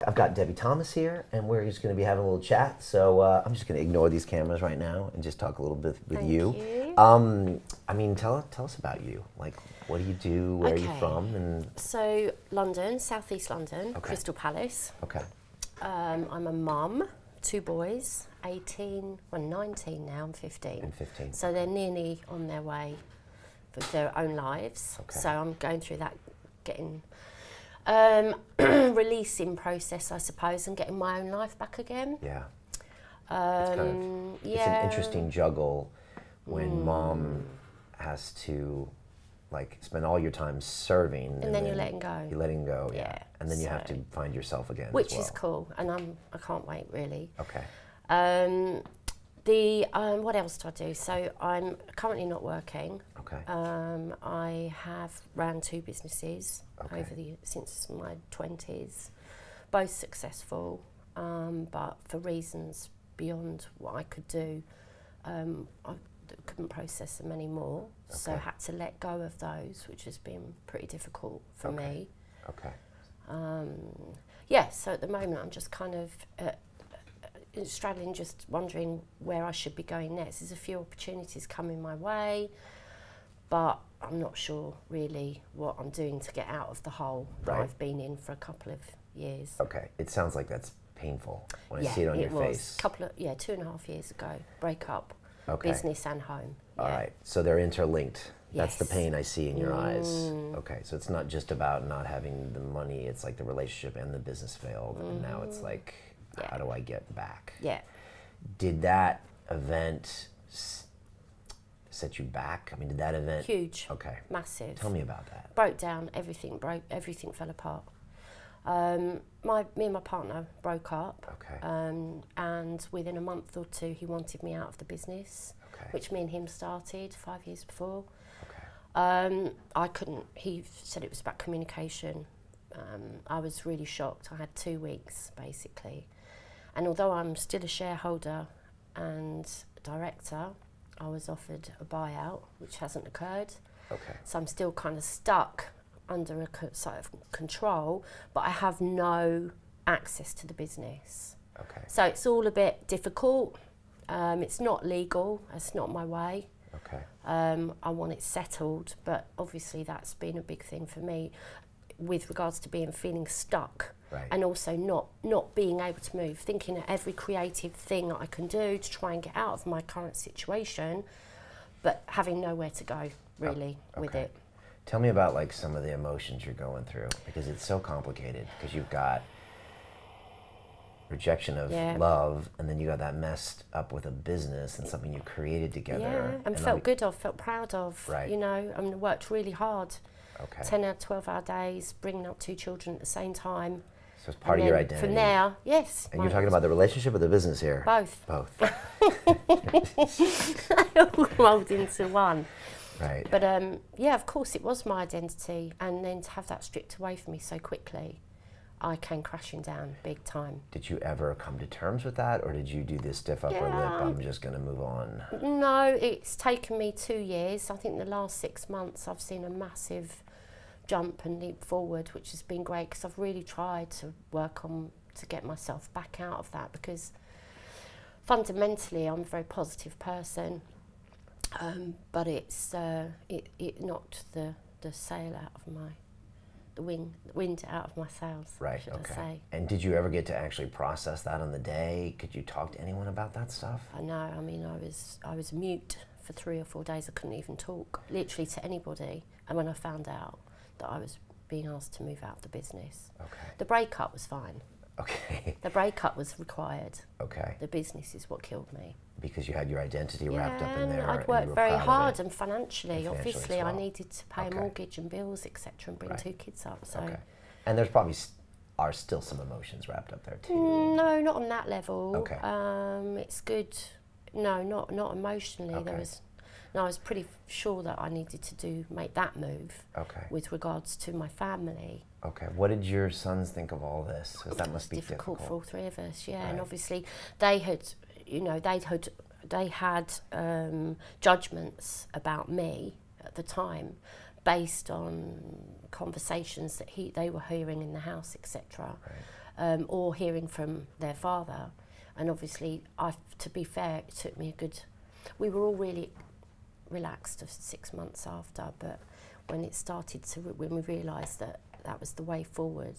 I've got Debbie Thomas here, and we're just going to be having a little chat. So I'm just going to ignore these cameras right now and just talk a little bit with you. I mean, tell us about you. Like, what do you do? Where are you from? And so London, southeast London, Crystal Palace. Okay. I'm a mum, 2 boys, 18, well 19 now, and 15. And 15. So they're nearly on their way with their own lives. Okay. So I'm going through that, getting releasing process, I suppose, and getting my own life back again. Yeah. It's an interesting juggle when mom has to like spend all your time serving, and then you're letting go. You're letting go, yeah. And then you have to find yourself again, which as well. is cool, and I can't wait really. Okay. What else do I do? So I'm currently not working. Okay. I have ran 2 businesses since my 20s, both successful, but for reasons beyond what I could do, I couldn't process them anymore. Okay. So I had to let go of those, which has been pretty difficult for me. Okay. Yeah. So at the moment, I'm just kind of straddling, just wondering where I should be going next. There's a few opportunities coming my way, but I'm not sure really what I'm doing to get out of the hole that I've been in for a couple of years. Okay, it sounds like that's painful when I see it on your face. 2.5 years ago, break up, business and home. All right, so they're interlinked. That's the Yes. pain I see in your eyes. Okay, so it's not just about not having the money, it's like the relationship and the business failed, and now it's like, how do I get back? Yeah. Did that event set you back? I mean, did that event... Huge. Okay. Massive. Tell me about that. Broke down, everything fell apart. Me and my partner broke up. Okay. And within a month or 2, he wanted me out of the business, which me and him started 5 years before. I couldn't, he said it was about communication. I was really shocked. I had 2 weeks, basically. And although I'm still a shareholder and director, I was offered a buyout, which hasn't occurred. Okay. So I'm still kind of stuck under a sort of control, but I have no access to the business. Okay. So it's all a bit difficult. It's not legal. It's not my way. Okay. I want it settled, but obviously that's been a big thing for me with regards to feeling stuck. Right. And also not being able to move, thinking of every creative thing that I can do to try and get out of my current situation, but having nowhere to go, really, with it. Tell me about like some of the emotions you're going through, because it's so complicated, because you've got rejection of love, and then you got that messed up with a business and something you created together. Yeah, and felt good of, felt proud of, you know, I mean, worked really hard. 10 out 12-hour days, bringing up 2 children at the same time. So it's part of your identity. From there, yes. And you're talking about the relationship or the business here? Both. Both. All rolled into one. Right. But yeah, of course, it was my identity, and then to have that stripped away from me so quickly, I came crashing down big time. Did you ever come to terms with that, or did you do this stiff upper lip, I'm just going to move on? No, it's taken me 2 years. I think the last 6 months I've seen a massive jump and leap forward, which has been great, because I've really tried to work on to get myself back out of that, because fundamentally I'm a very positive person, but it's it knocked the sail out of my the wind out of my sails, should I say. And did you ever get to actually process that on the day? Could you talk to anyone about that stuff? I know. I mean, I was mute for 3 or 4 days. I couldn't even talk, literally, to anybody. And when I found out that I was being asked to move out of the business, the breakup was fine. The breakup was required. The business is what killed me. Because you had your identity wrapped up in there. I'd worked very hard, and financially, obviously, I needed to pay a mortgage and bills, etc., and bring 2 kids up. So. And there's probably are still some emotions wrapped up there too. No, not on that level. It's good. No, not emotionally. There was. No, I was pretty sure that I needed to make that move. With regards to my family. What did your sons think of all this? Because that must be difficult for all 3 of us. Yeah, and obviously they had, you know, they had judgments about me at the time, based on conversations that they were hearing in the house, etc. or hearing from their father. And obviously, to be fair, it took me we were all really relaxed 6 months after, but when it started when we realised that that was the way forward,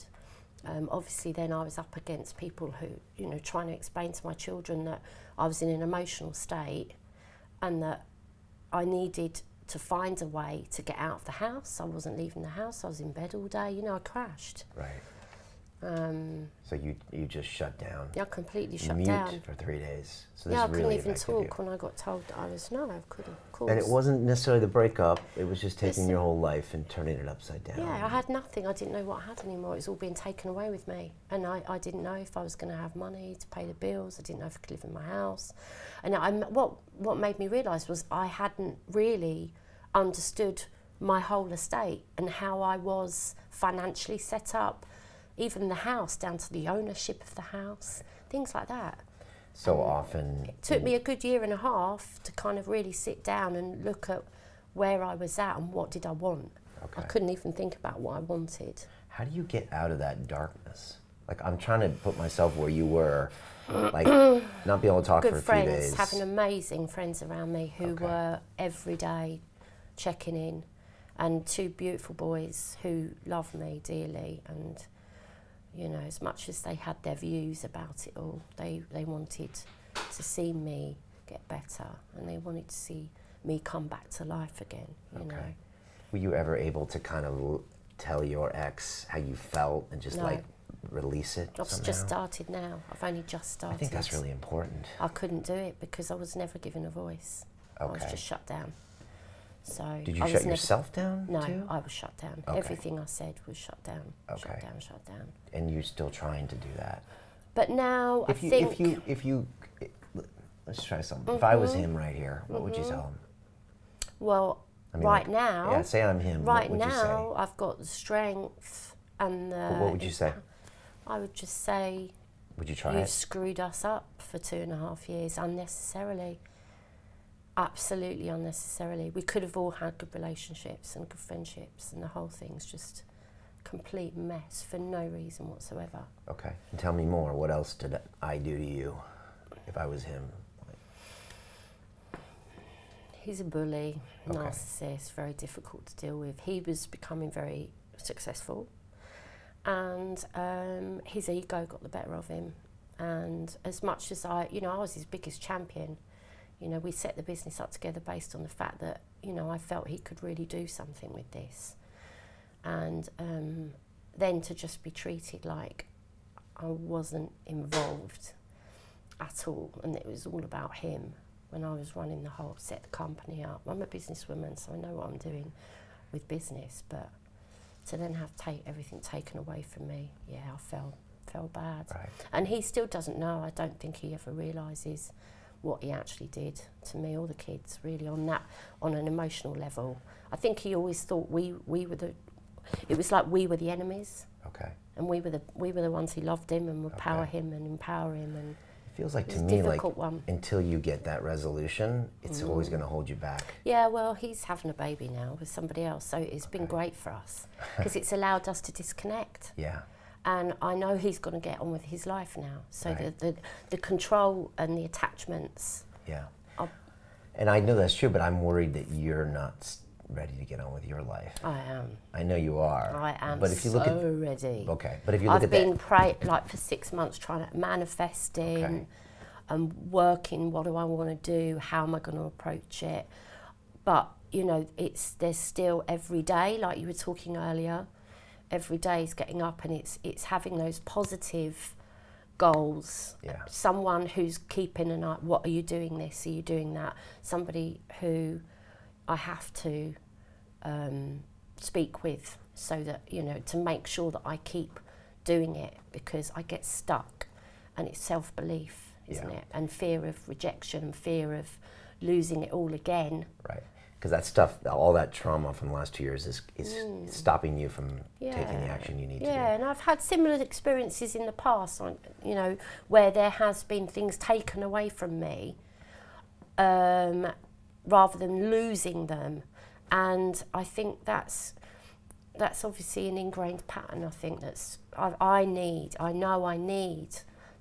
obviously then I was up against people who, you know, trying to explain to my children that I was in an emotional state and that I needed to find a way to get out of the house. I wasn't leaving the house, I was in bed all day, you know, I crashed. Right. So you just shut down? Yeah, completely shut Mute down. for 3 days. So this Yeah, I really couldn't even affected talk you. when I got told that I couldn't, of course. And it wasn't necessarily the breakup, it was just taking your whole life and turning it upside down. Yeah, I had nothing. I didn't know what I had anymore. It was all being taken away with me. And I didn't know if I was going to have money to pay the bills. I didn't know if I could live in my house. And what made me realise was I hadn't really understood my whole estate and how I was financially set up, even the house, down to the ownership of the house, things like that. So often... It took me a good year and a half to kind of really sit down and look at where I was at and what did I want. Okay. I couldn't even think about what I wanted. How do you get out of that darkness? Like, I'm trying to put myself where you were, like, not be able to talk for a few days. Having amazing friends around me who were every day checking in, and 2 beautiful boys who loved me dearly, and you know, as much as they had their views about it all, they wanted to see me get better, and they wanted to see me come back to life again, you know. Were you ever able to kind of tell your ex how you felt and just like release it I've somehow? just started now. I've only just started. I think that's really important. I couldn't do it because I was never given a voice. I was just shut down. So did you shut yourself down No, too? I was shut down. Okay. Everything I said was shut down. Shut down, shut down. And you're still trying to do that? But now If you let's try something. If I was him right here, what would you tell him? Well, I mean, right like, now... Yeah, say I'm him. Right what would now, you say? I've got the strength and the... But what would you say? I would just say... Would you try You've it? screwed us up for 2.5 years unnecessarily. Absolutely unnecessarily. We could have all had good relationships and good friendships, and the whole thing's just a complete mess for no reason whatsoever. Okay. And tell me more. What else did I do to you if I was him? He's a bully, narcissist, very difficult to deal with. He was becoming very successful, and his ego got the better of him. And as much as I was his biggest champion, you know, we set the business up together based on the fact that, you know, I felt he could really do something with this. And then to just be treated like I wasn't involved at all, and it was all about him when I was running set the company up. I'm a businesswoman, so I know what I'm doing with business, but to then have everything taken away from me, yeah, I felt bad. Right. And he still doesn't know. I don't think he ever realises what he actually did to me or the kids, really, on an emotional level. I think he always thought it was like we were the enemies. Okay. And we were the ones who loved him and would power him and empower him. And it feels like, to me, like until you get that resolution, it's always going to hold you back. Yeah, well, he's having a baby now with somebody else, so it's been great for us because it's allowed us to disconnect. Yeah. And I know he's going to get on with his life now. So the control and the attachments. Yeah. And I know that's true, but I'm worried that you're not ready to get on with your life. I am. I know you are. I am. But if you look ready. Okay. But if you look I've been for 6 months trying to manifesting and working. What do I want to do? How am I going to approach it? But you know, there's still every day, like you were talking earlier. Every day is getting up, and it's having those positive goals. Yeah. Someone who's keeping an eye. What are you doing? This? Are you doing that? Somebody who I have to speak with, so that, you know, to make sure that I keep doing it, because I get stuck, and it's self-belief, isn't it? And fear of rejection, and fear of losing it all again. Right. Because that stuff, all that trauma from the last 2 years is stopping you from taking the action you need to do. Yeah, and I've had similar experiences in the past, you know, where there has been things taken away from me rather than losing them. And I think that's, that's obviously an ingrained pattern. I think I know I need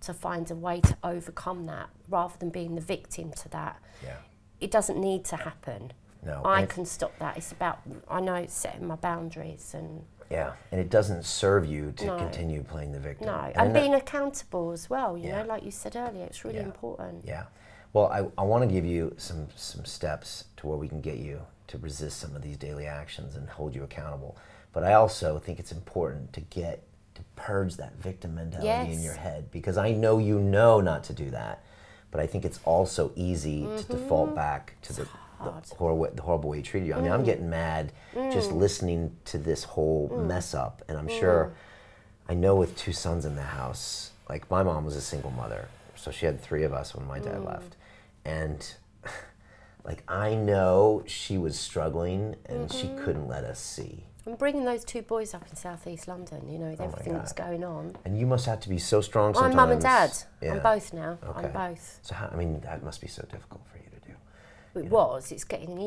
to find a way to overcome that rather than being the victim to that. Yeah. It doesn't need to happen. No. I can stop that. It's about, I know it's setting my boundaries and... Yeah, and it doesn't serve you to continue playing the victim. No, and being accountable as well, you Yeah. know, like you said earlier, it's really important. Yeah. Well, I want to give you some steps to where we can get you to resist some of these daily actions and hold you accountable. But I also think it's important to purge that victim mentality in your head, because I know you know not to do that. But I think it's also easy to default back to the horrible way he treated you. I mean, I'm getting mad just listening to this whole mess up. And I'm sure, I know with 2 sons in the house, like my mom was a single mother, so she had 3 of us when my dad left. And like, I know she was struggling and she couldn't let us see. And bringing those 2 boys up in southeast London, you know, with everything that's going on. And you must have to be so strong sometimes. I'm mum and dad. I'm both now. Okay. I'm both. So how, I mean, that must be so difficult for you to do. It was. It's getting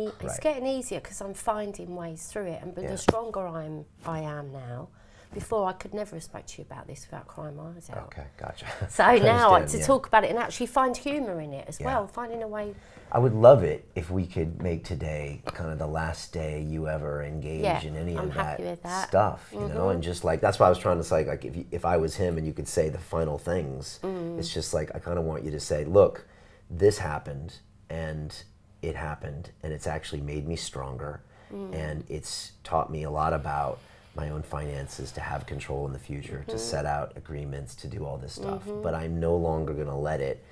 easier because I'm finding ways through it. And but the stronger I am now. Before, I could never have spoke to you about this without crying my eyes out. Okay, gotcha. So now to talk about it and actually find humour in it as well, finding a way. I would love it if we could make today kind of the last day you ever engage in any of that stuff, you know, and just like, that's why I was trying to say, like, if I was him and you could say the final things, it's just like, I kind of want you to say, look, this happened and it happened and it's actually made me stronger and it's taught me a lot about my own finances, to have control in the future, to set out agreements, to do all this stuff. But I'm no longer going to let it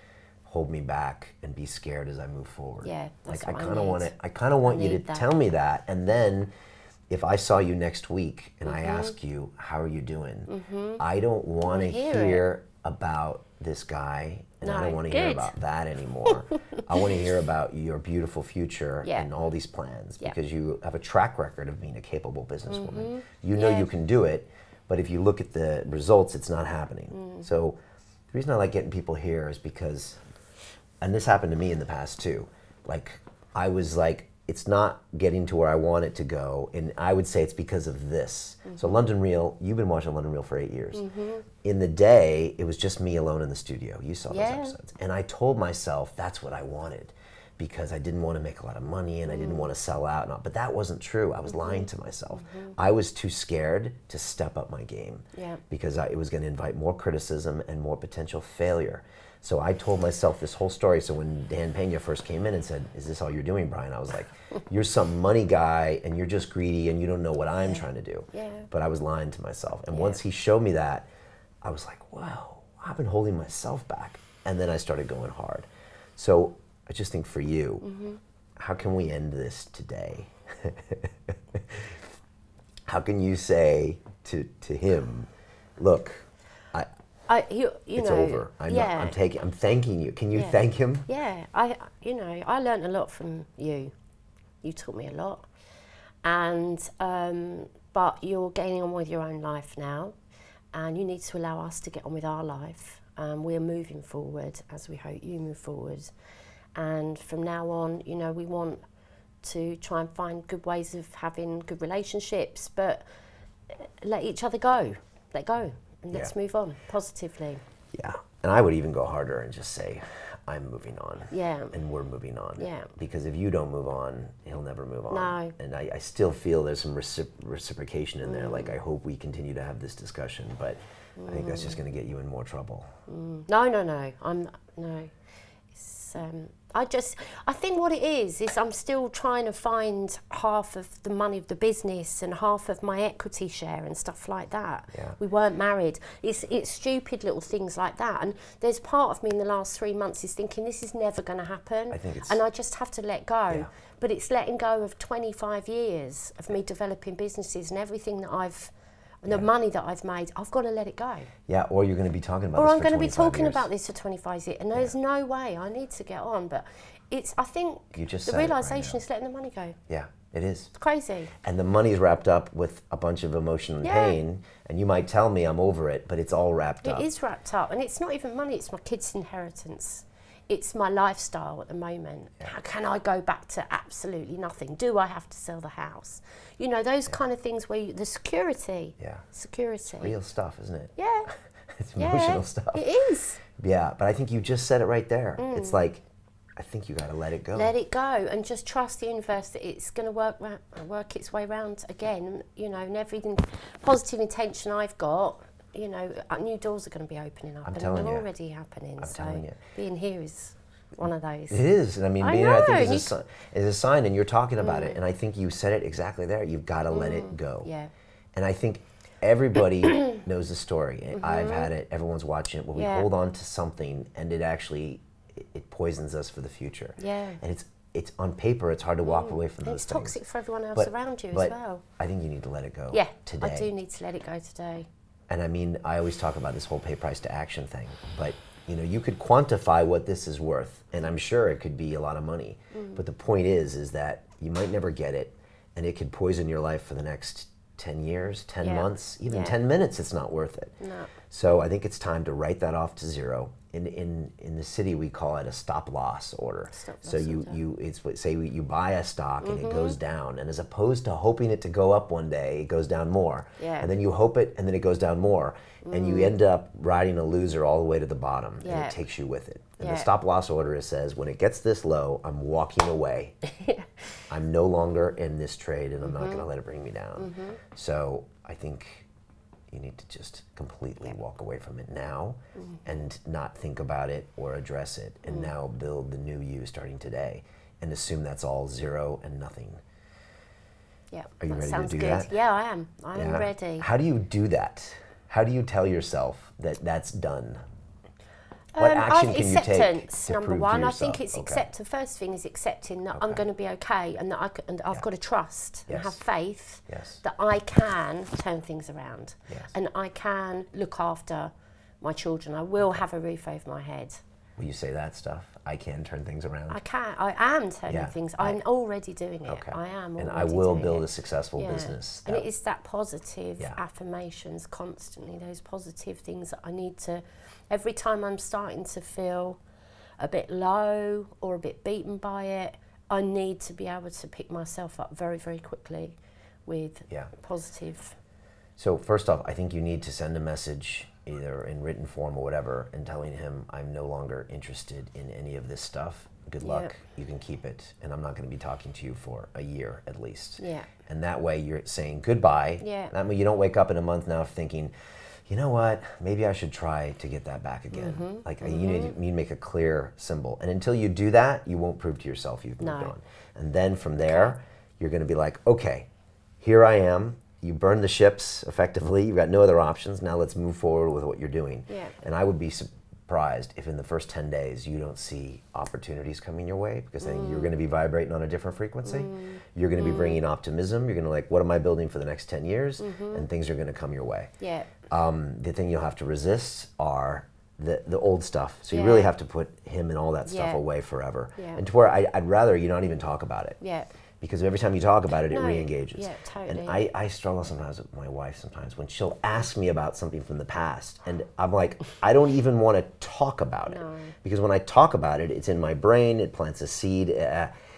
hold me back and be scared as I move forward. Yeah, that's like what I kind of want you to tell me that, and then if I saw you next week and I ask you, how are you doing? I don't want to hear about this guy, and I don't want to hear about that anymore. I want to hear about your beautiful future and all these plans, because you have a track record of being a capable businesswoman. You know you can do it, but if you look at the results, it's not happening. So the reason I like getting people here is because, and this happened to me in the past too, like I was like, it's not getting to where I want it to go, and I would say it's because of this. So London Real, you've been watching London Real for 8 years. In the day, it was just me alone in the studio. You saw those episodes. And I told myself that's what I wanted, because I didn't want to make a lot of money and I didn't want to sell out. But that wasn't true. I was lying to myself. I was too scared to step up my game because it was going to invite more criticism and more potential failure. So I told myself this whole story. So when Dan Pena first came in and said, is this all you're doing, Brian? I was like, you're some money guy and you're just greedy and you don't know what I'm trying to do. But I was lying to myself. And once he showed me that, I was like, wow, I've been holding myself back. And then I started going hard. So I just think for you, how can we end this today? How can you say to him, look, it's over. I'm thanking you. Can you thank him? Yeah, I learned a lot from you. You taught me a lot, and but you're getting on with your own life now, and you need to allow us to get on with our life. We're moving forward as we hope you move forward, and from now on, you know, we want to try and find good ways of having good relationships, but let each other go. Let go. And let's move on positively. Yeah, and I would even go harder and just say, I'm moving on. Yeah. And we're moving on. Yeah. Because if you don't move on, he'll never move on. No. And I still feel there's some reciprocation in there. Like, I hope we continue to have this discussion, but I think that's just going to get you in more trouble. No. It's, I think what it is I'm still trying to find half of the money of the business and half of my equity share and stuff like that. Yeah. We weren't married. It's stupid little things like that. And there's part of me in the last 3 months is thinking this is never going to happen. And I just have to let go. Yeah. But it's letting go of 25 years of me developing businesses and everything that the money that I've made, I've got to let it go. Yeah, or you're going to be talking about this for 25 years. Or I'm going to be talking years. about this for 25 years, and there's no way. I need to get on, but I think the realisation is letting the money go. Yeah, it is. It's crazy. And the money's wrapped up with a bunch of emotion and pain, and you might tell me I'm over it, but it's all wrapped up. It is wrapped up, and it's not even money, it's my kids' inheritance. it's my lifestyle at the moment. Yeah. How can I go back to absolutely nothing? Do I have to sell the house? You know, those kind of things where the security. Yeah. Security. It's real stuff, isn't it? Yeah. It's emotional stuff. It is. Yeah, but I think you just said it right there. It's like, I think you got to let it go. Let it go and just trust the universe that it's going to work its way around again. You know, and everything, positive intention I've got, you know, new doors are going to be opening up. I'm and telling they're you. already happening. I'm telling you. Being here is one of those. It is, and I mean, I being here, I think know, is a sign, and you're talking about it, and I think you said it exactly there. You've got to let it go. Yeah. And I think everybody knows the story. I've had it. Everyone's watching it. Where we hold on to something, and it actually it poisons us for the future. Yeah. And it's on paper. It's hard to walk away from those It's things. toxic for everyone else around you as well. I think you need to let it go. Yeah. Today. I do need to let it go today. And I mean, I always talk about this whole pay price to action thing, but you know, you could quantify what this is worth, and I'm sure it could be a lot of money. But the point is that you might never get it, and it could poison your life for the next 10 years, 10 months, even 10 minutes. It's not worth it. No. So I think it's time to write that off to zero. In the city, we call it a stop loss order. So you buy a stock and it goes down, and as opposed to hoping it to go up one day, it goes down more. Yeah. And then you hope it, and then it goes down more, and you end up riding a loser all the way to the bottom, and it takes you with it. And the stop loss order says, when it gets this low, I'm walking away. I'm no longer in this trade, and I'm not going to let it bring me down. So I think you need to just completely walk away from it now and not think about it or address it, and now build the new you starting today and assume that's all zero and nothing. Yeah. Are you ready sounds to do good. that? Yeah, I am. I am ready. How do you do that? How do you tell yourself that that's done? What action can you take acceptance, to number prove to one. I yourself? think it's accept. The first thing is accepting that I'm going to be okay, and that I've got to trust and have faith that I can turn things around, and I can look after my children. I will have a roof over my head. Will you say that stuff? I can turn things around. I can. I am turning things. I'm already doing it. I am. And I will build a successful business. And it is that positive affirmations constantly. Those positive things that I need to. Every time I'm starting to feel a bit low or a bit beaten by it, I need to be able to pick myself up very, very quickly with positive. So first off, I think you need to send a message, either in written form or whatever, and telling him, I'm no longer interested in any of this stuff. Good luck. You can keep it, and I'm not going to be talking to you for a year at least. And that way you're saying goodbye. That way you don't wake up in a month now thinking, you know what, maybe I should try to get that back again. Like you need to make a clear symbol. And until you do that, you won't prove to yourself you've moved on. And then from there, you're going to be like, okay, here I am. You burned the ships effectively. You've got no other options. Now let's move forward with what you're doing. And I would be surprised if in the first 10 days you don't see opportunities coming your way, because then you're going to be vibrating on a different frequency. You're going to be bringing optimism. You're going to like, what am I building for the next 10 years? And things are going to come your way. The thing you'll have to resist are the old stuff. So you really have to put him and all that stuff away forever. And to where I'd rather you not even talk about it. Because every time you talk about it, it re-engages. And I struggle sometimes with my wife sometimes when she'll ask me about something from the past. And I'm like, I don't even want to talk about it. Because when I talk about it, it's in my brain, it plants a seed.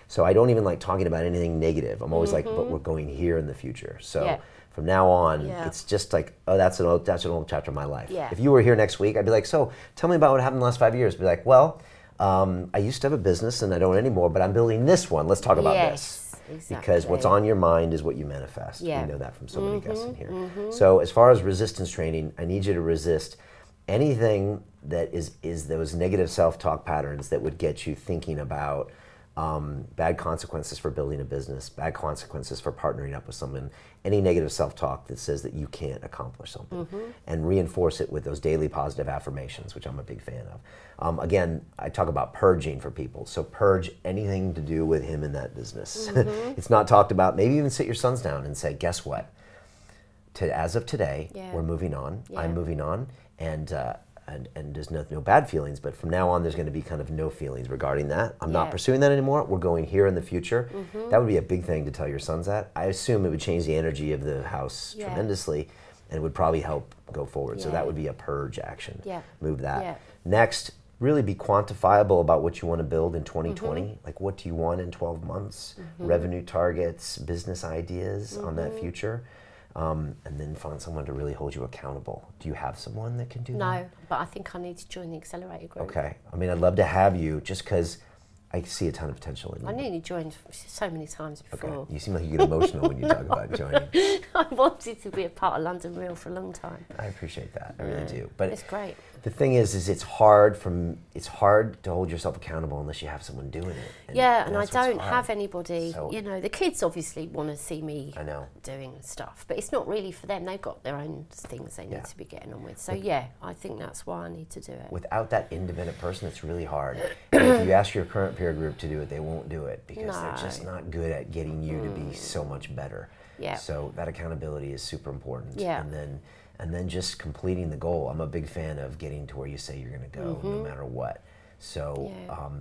So I don't even like talking about anything negative. I'm always like, but we're going here in the future. So from now on, it's just like, oh, that's an old chapter of my life. If you were here next week, I'd be like, so tell me about what happened in the last 5 years. I'd be like, well, I used to have a business and I don't anymore, but I'm building this one. Let's talk about this. Because what's on your mind is what you manifest. We know that from so many guests in here. So as far as resistance training, I need you to resist anything that is those negative self-talk patterns that would get you thinking about bad consequences for building a business, bad consequences for partnering up with someone, any negative self-talk that says that you can't accomplish something, and reinforce it with those daily positive affirmations, which I'm a big fan of. Again, I talk about purging for people. So purge anything to do with him in that business. It's not talked about. Maybe even sit your sons down and say, guess what? As of today, we're moving on. I'm moving on. And there's no bad feelings, but from now on there's going to be kind of no feelings regarding that. I'm not pursuing that anymore. We're going here in the future. That would be a big thing to tell your sons that. I assume it would change the energy of the house tremendously, and it would probably help go forward. So that would be a purge action. Move that. Next, really be quantifiable about what you want to build in 2020. Like, what do you want in 12 months? Revenue targets, business ideas on that future. And then find someone to really hold you accountable. Do you have someone that can do that? No, but I think I need to join the accelerator group. Okay. I mean, I'd love to have you just because I see a ton of potential in you. I nearly joined so many times before. Okay. You seem like you get emotional when you talk about joining. I wanted to be a part of London Real for a long time. I appreciate that. I really do. But it's great. The thing is it's hard to hold yourself accountable unless you have someone doing it. And I don't have anybody. So, you know, the kids obviously want to see me doing stuff, but it's not really for them. They've got their own things they need to be getting on with. So I think that's why I need to do it. Without that independent person, it's really hard. And if you ask your current peer group to do it, they won't do it because they're just not good at getting you to be so much better. Yeah. So that accountability is super important. Yeah. And then just completing the goal. I'm a big fan of getting to where you say you're going to go no matter what. So,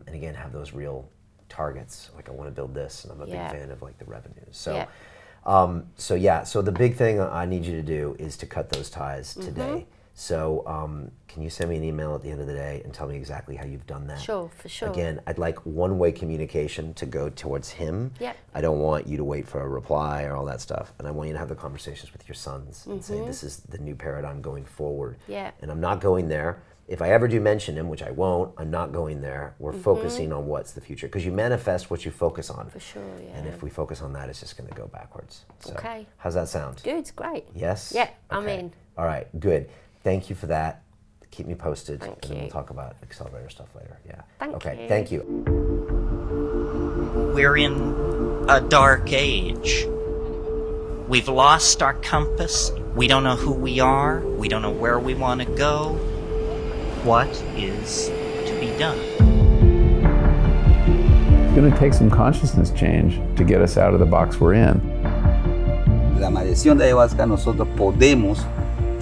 and again, have those real targets. Like, I want to build this, and I'm a big fan of like the revenues. So, so the big thing I need you to do is to cut those ties today. So can you send me an email at the end of the day and tell me exactly how you've done that? Sure, for sure. Again, I'd like one-way communication to go towards him. Yep. I don't want you to wait for a reply or all that stuff. And I want you to have the conversations with your sons and say, this is the new paradigm going forward. Yeah. And I'm not going there. If I ever do mention him, which I won't, I'm not going there. We're focusing on what's the future. Because you manifest what you focus on. For sure, yeah. And if we focus on that, it's just going to go backwards. So, okay. How's that sound? Good, great. Yes? Yeah, okay. I'm in. All right, good. Thank you for that. Keep me posted. Thank and you. Then we'll talk about accelerator stuff later. Yeah. Thank okay, you. Thank you. We're in a dark age. We've lost our compass. We don't know who we are. We don't know where we want to go. What is to be done? It's going to take some consciousness change to get us out of the box we're in. La maldición de ayahuasca, nosotros podemos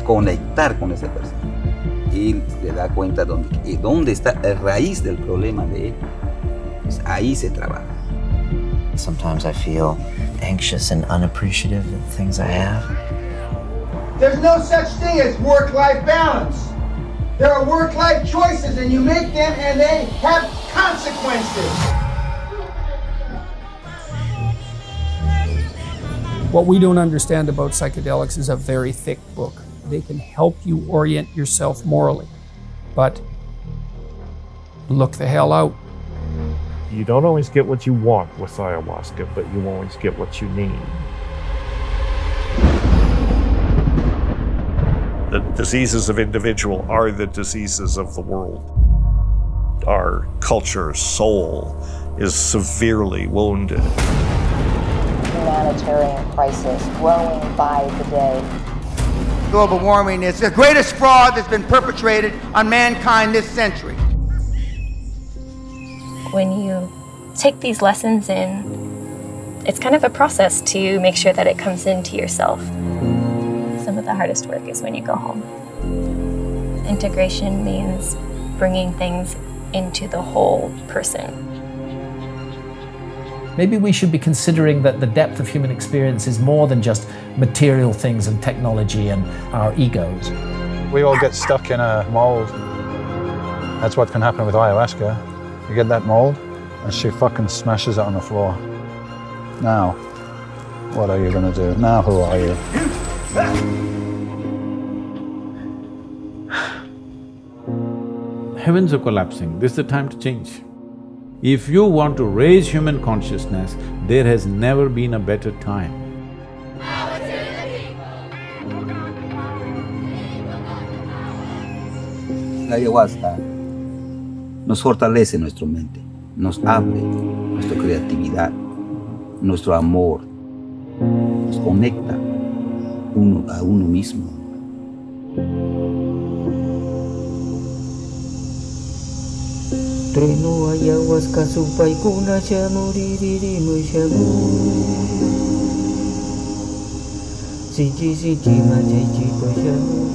conectar con esa persona y le da cuenta dónde está la raíz del problema de él. Pues ahí se trabaja. Sometimes I feel anxious and unappreciative of the things I have. There's no such thing as work-life balance. There are work-life choices, and you make them, and they have consequences. What we don't understand about psychedelics is a very thick book. They can help you orient yourself morally, but look the hell out. You don't always get what you want with ayahuasca, but you always get what you need. The diseases of individual are the diseases of the world. Our culture's soul is severely wounded. Humanitarian crisis growing by the day. Global warming is the greatest fraud that's been perpetrated on mankind this century. When you take these lessons in, it's kind of a process to make sure that it comes into yourself. Some of the hardest work is when you go home. Integration means bringing things into the whole person. Maybe we should be considering that the depth of human experience is more than just material things and technology and our egos. We all get stuck in a mold. That's what can happen with ayahuasca. You get that mold, and she fucking smashes it on the floor. Now, what are you gonna do? Now, who are you? Heavens are collapsing. This is the time to change. If you want to raise human consciousness, there has never been a better time. La ayahuasca nos fortalece nuestra mente, nos abre nuestra creatividad, nuestro amor, nos conecta uno a uno mismo. Treno ayahuasca supai kuna chamuriri mushamu. Siji siji majiji poshamuriri.